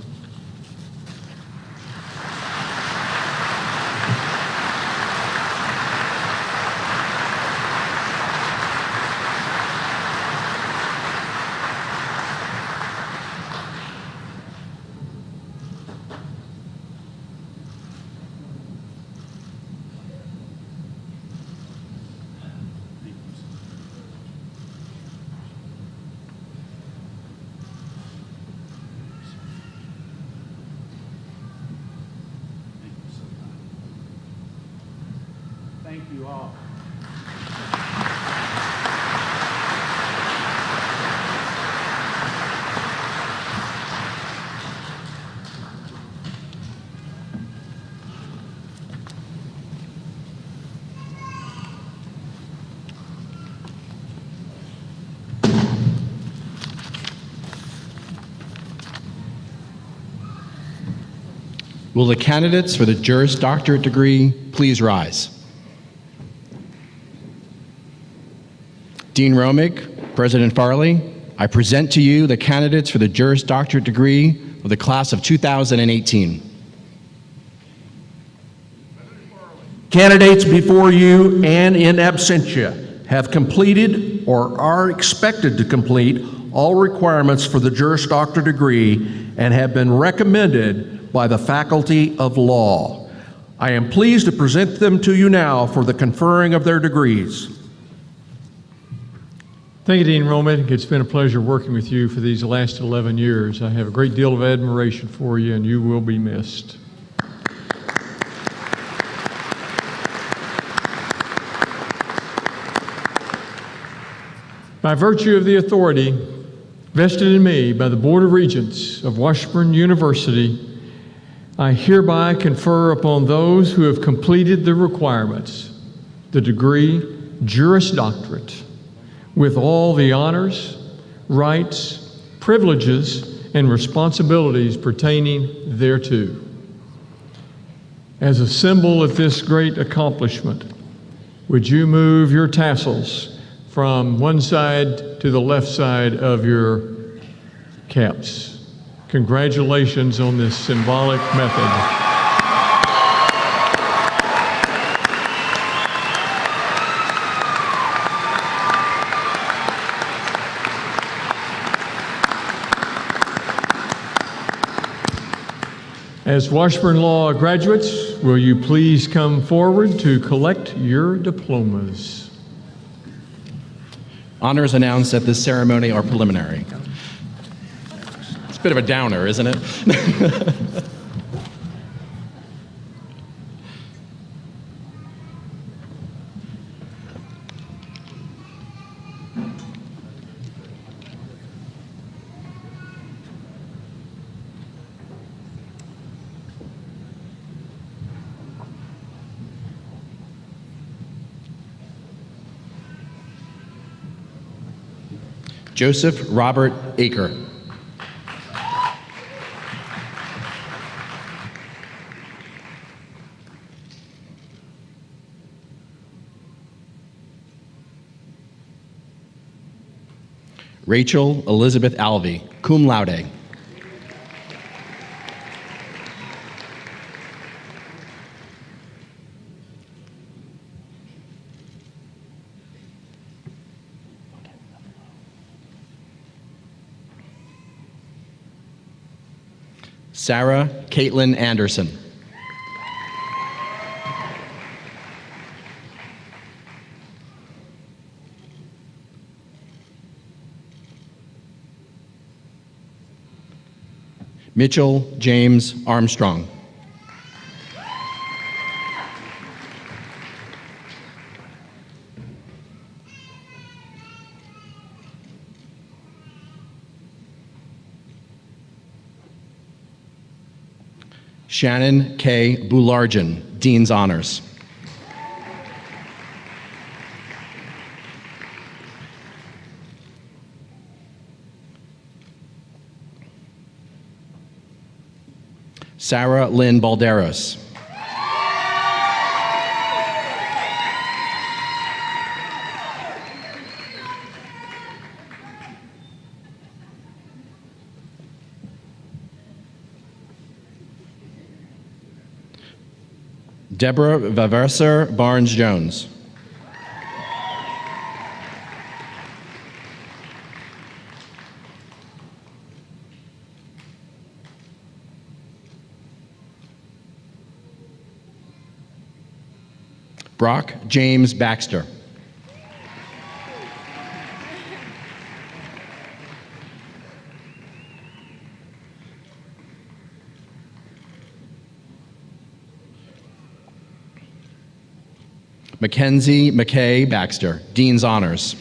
Thank you all.
Will the candidates for the Juris Doctorate degree please rise? Dean Romig, President Farley, I present to you the candidates for the Juris Doctorate degree of the class of 2018.
Candidates before you and in absentia have completed or are expected to complete all requirements for the Juris Doctor degree and have been recommended by the Faculty of Law. I am pleased to present them to you now for the conferring of their degrees.
Thank you, Dean Romig. It's been a pleasure working with you for these last 11 years. I have a great deal of admiration for you, and you will be missed. By virtue of the authority vested in me by the Board of Regents of Washburn University, I hereby confer upon those who have completed the requirements the degree Juris Doctorate with all the honors, rights, privileges, and responsibilities pertaining thereto. As a symbol of this great accomplishment, would you move your tassels from one side to the left side of your caps? Congratulations on this symbolic method. As Washburn Law graduates, will you please come forward to collect your diplomas?
Honors announced at this ceremony are preliminary. It's a bit of a downer, isn't it? Joseph Robert Aker. Rachel Elizabeth Alvey, cum laude. Sarah Caitlin Anderson. Mitchell James Armstrong. Shannon K. Boulargen, Dean's Honors. Sarah Lynn Balderos. Deborah Vaverser Barnes-Jones. Brock James Baxter. Mackenzie McKay Baxter, Dean's Honors.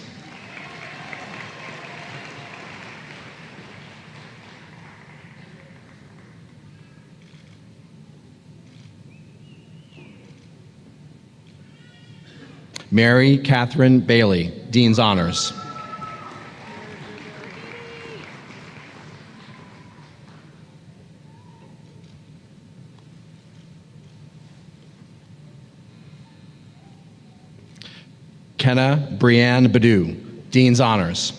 Mary Catherine Bailey, Dean's Honors. Kenna Brianne Badu, Dean's Honors.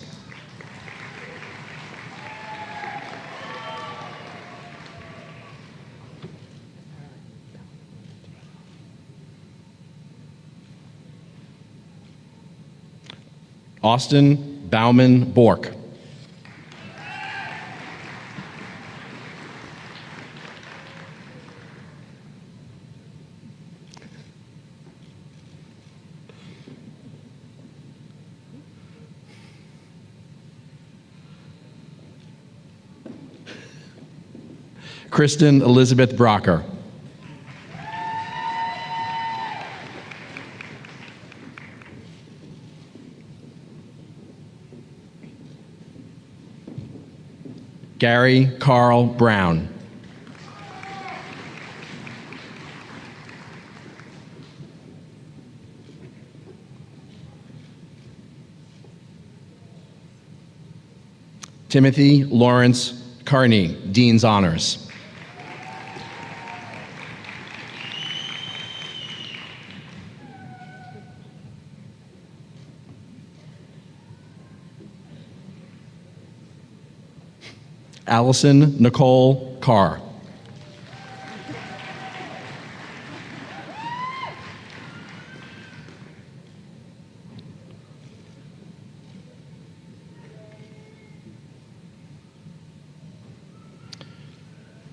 Austin Bauman Bork. Kristen Elizabeth Brocker. Gary Carl Brown. Timothy Lawrence Carney, Dean's Honors. Allison Nicole Carr.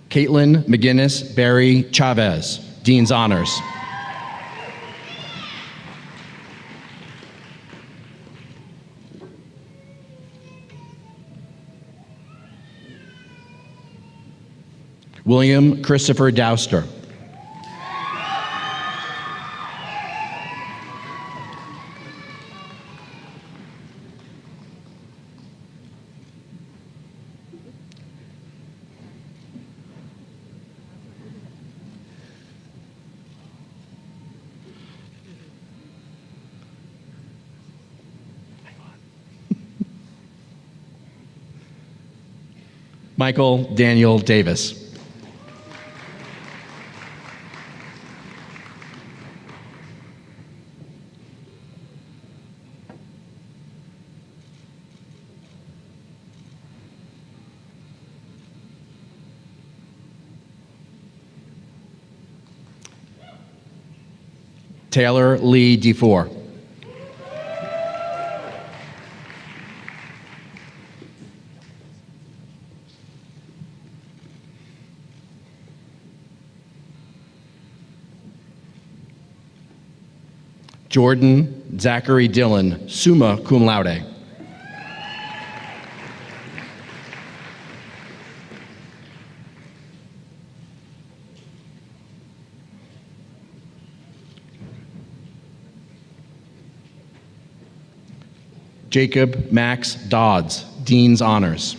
Caitlin McGinnis Barry Chavez, Dean's Honors. William Christopher Dowster. Michael Daniel Davis. Taylor Lee DeFore. Jordan Zachary Dillon, summa cum laude. Jacob Max Dodds, Dean's Honors.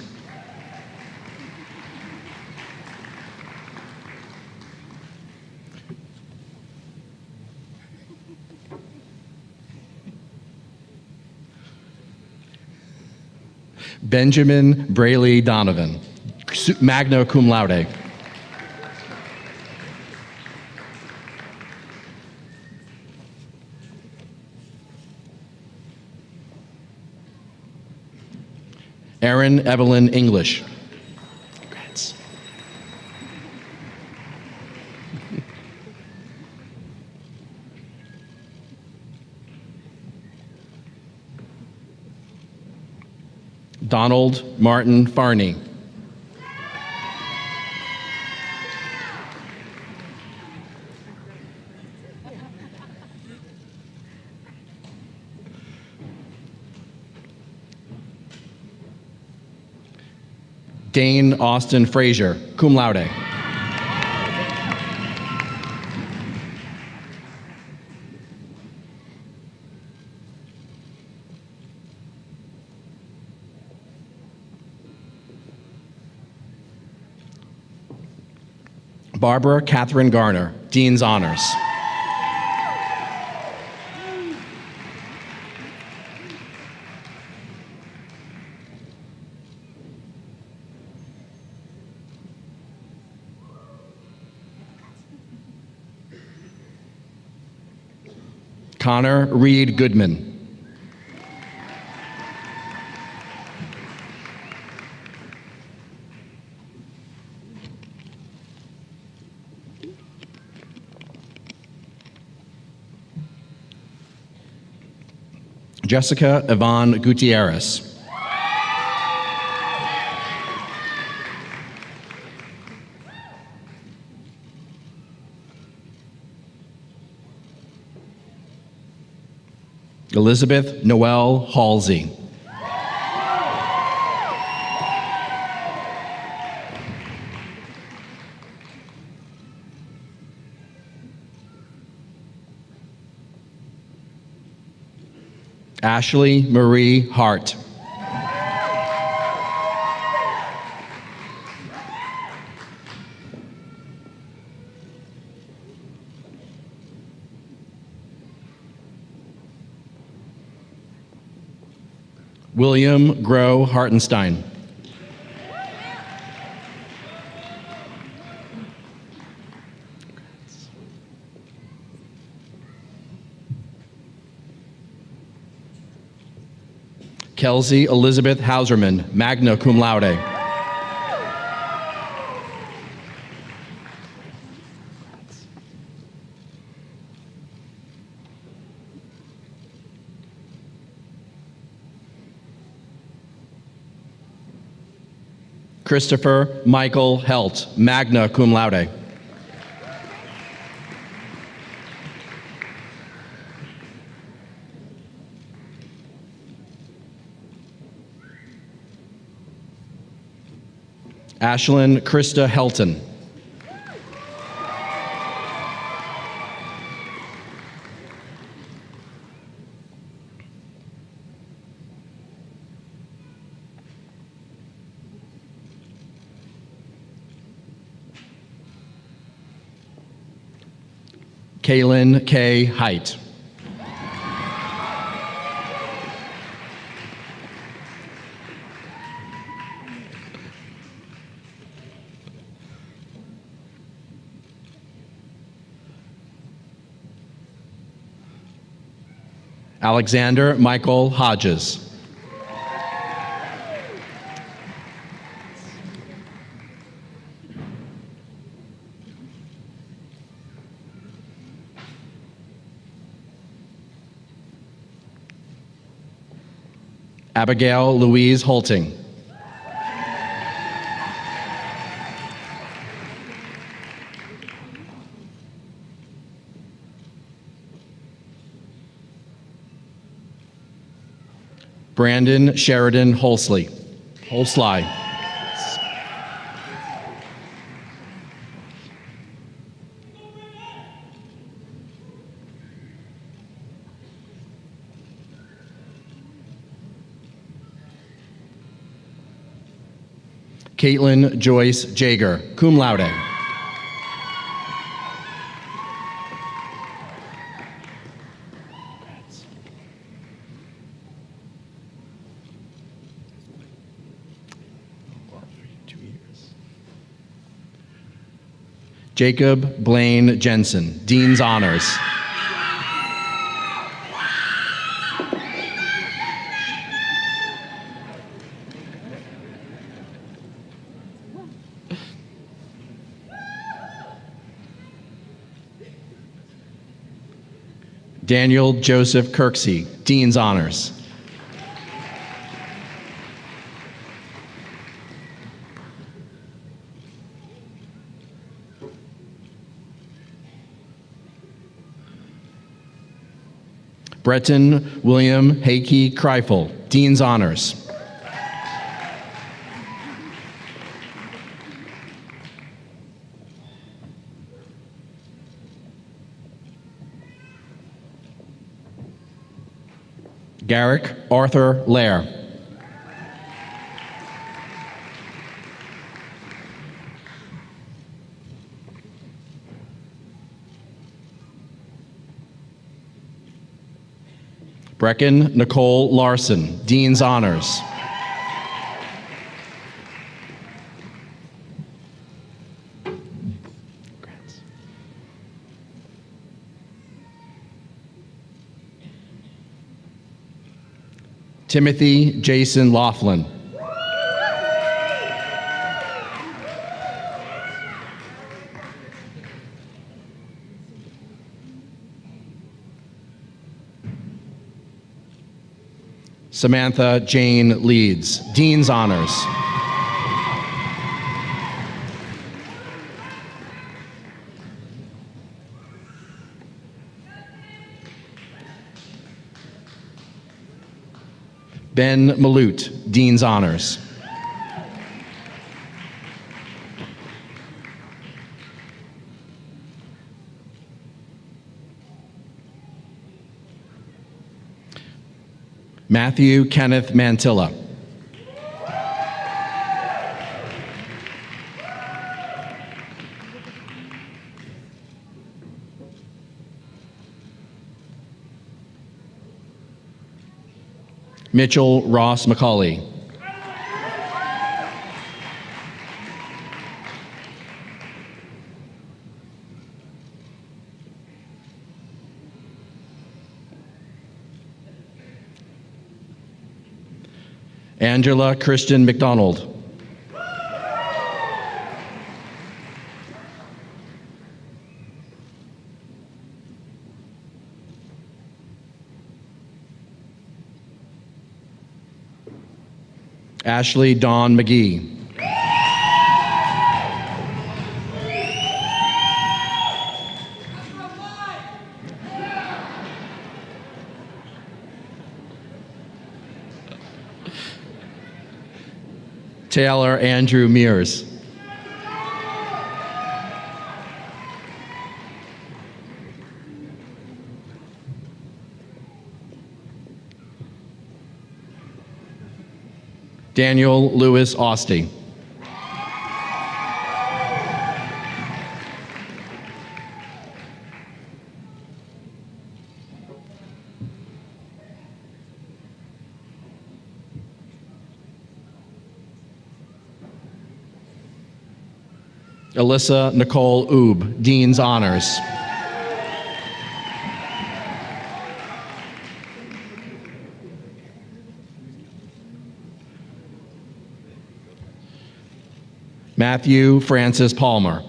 Benjamin Braley Donovan, magna cum laude. Erin Evelyn English. Congrats. Donald Martin Farney. Dane Austin Frazier, cum laude. Barbara Catherine Garner, Dean's Honors. Connor Reed Goodman. Jessica Yvonne Gutierrez. Elizabeth Noel Halsey. Ashley Marie Hart. William Groh Hartenstein. Kelsey Elizabeth Hauserman, magna cum laude. Christopher Michael Helt, magna cum laude. Ashlyn Krista Helton. Kaylin K. Height. Alexander Michael Hodges. Abigail Louise Hoelting. Brandon Sheridan Holsley. Caitlin Joyce Jager, cum laude. Jacob Blaine Jensen, Dean's Honors. Daniel Joseph Kirksey, Dean's Honors. Breton William Hakey Kreifel, Dean's Honors. Garrick Arthur Lair. Brecken Nicole Larson, Dean's Honors. Timothy Jason Laughlin. Samantha Jane Leeds, Dean's Honors. Ben Malute, Dean's Honors. Matthew Kenneth Mantilla. Mitchell Ross McCauley. Angela Christian McDonald. Ashley Dawn McGee. Taylor Andrew Mears. Daniel Lewis Austin. Alyssa Nicole Oob, Dean's Honors. Matthew Francis Palmer.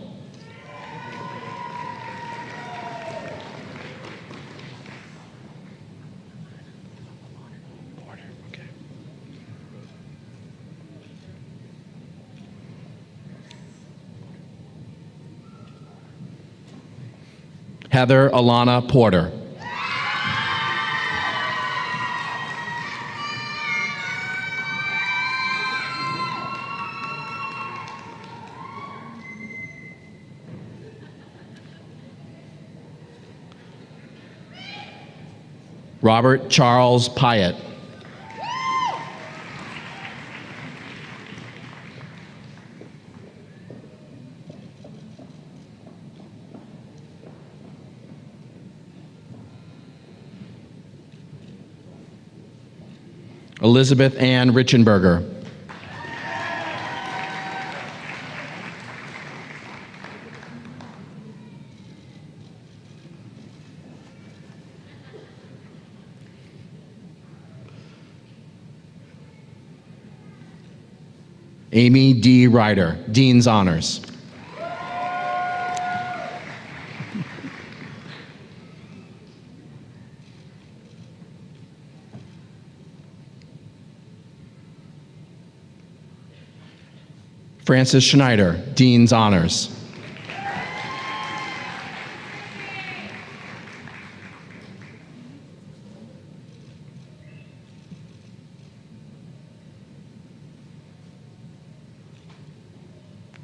Heather Alana Porter. Robert Charles Pyatt. Elizabeth Ann Richenberger. Amy D. Ryder, Dean's Honors. Francis Schneider, Dean's Honors.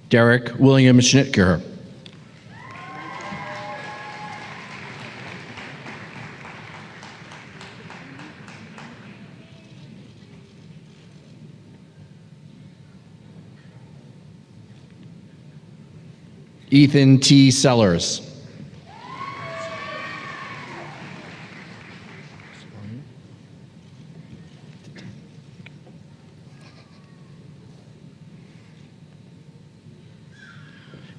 Derek William Schnitker. Ethan T. Sellers.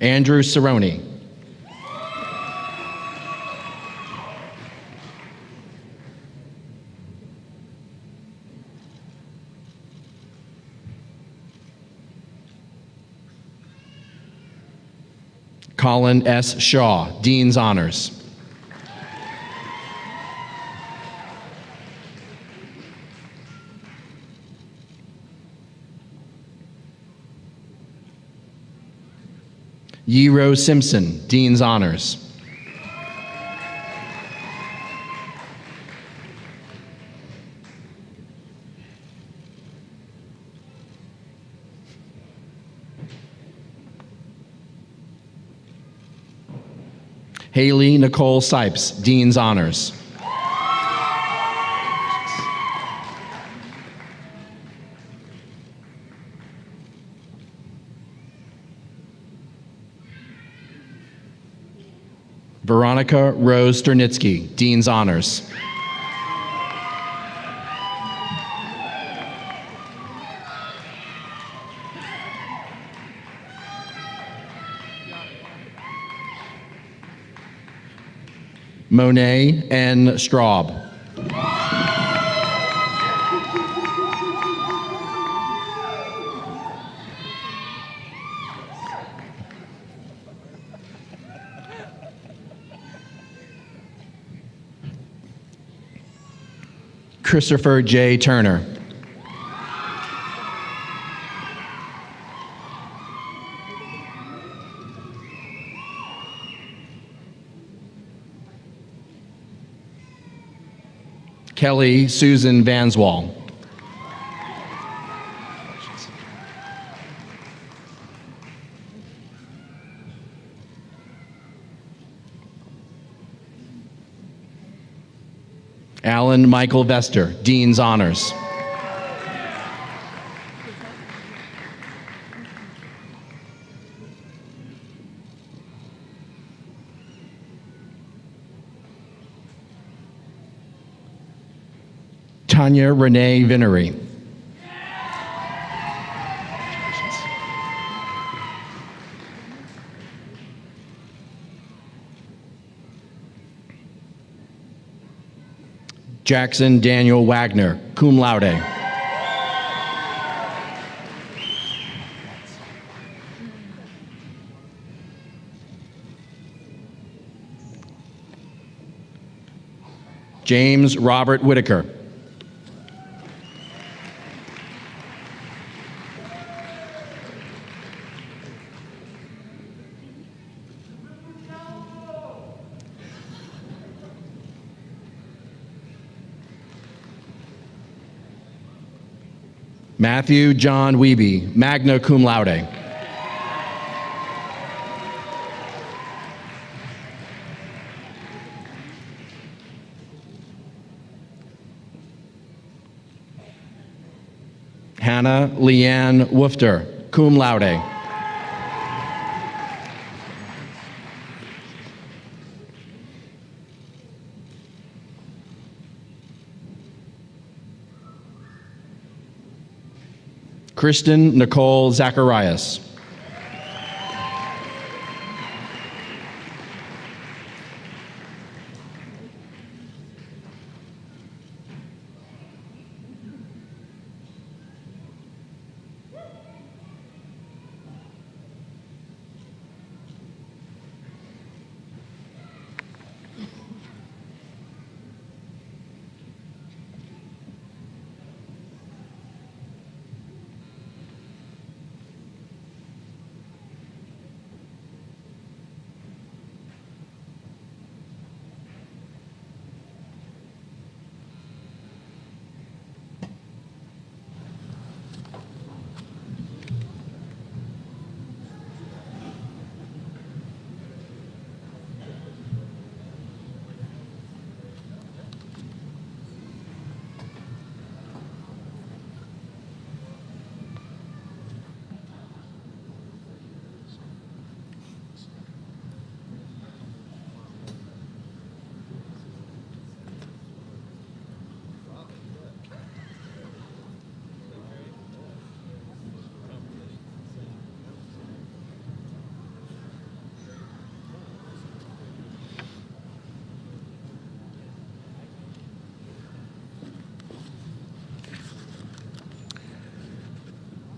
Andrew Cerrone. Colin S. Shaw, Dean's Honors. Yiro Simpson, Dean's Honors. Haley Nicole Sipes, Dean's Honors. Veronica Rose Sternitsky, Dean's Honors. Monet N. Straub. Christopher J. Turner. Kelly Susan Vanswall. Alan Michael Vester, Dean's Honors. Tanya Renee Vinery. Jackson Daniel Wagner, cum laude. James Robert Whitaker. Matthew John Wiebe, magna cum laude. Hannah Leanne Woofter, cum laude. Kristen Nicole Zacharias.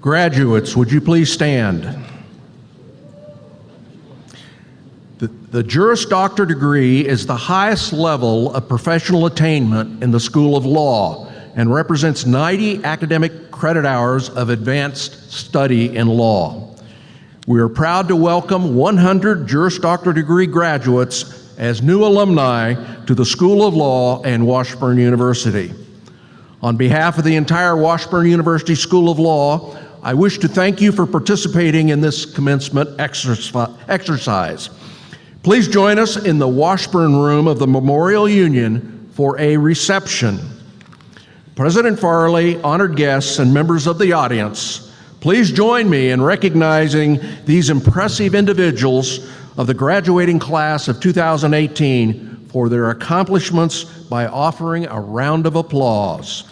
Graduates, would you please stand? The Juris Doctor degree is the highest level of professional attainment in the School of Law and represents 90 academic credit hours of advanced study in law. We are proud to welcome 100 Juris Doctor degree graduates as new alumni to the School of Law and Washburn University. On behalf of the entire Washburn University School of Law, I wish to thank you for participating in this commencement exercise. Please join us in the Washburn Room of the Memorial Union for a reception. President Farley, honored guests, and members of the audience, please join me in recognizing these impressive individuals of the graduating class of 2018 for their accomplishments by offering a round of applause.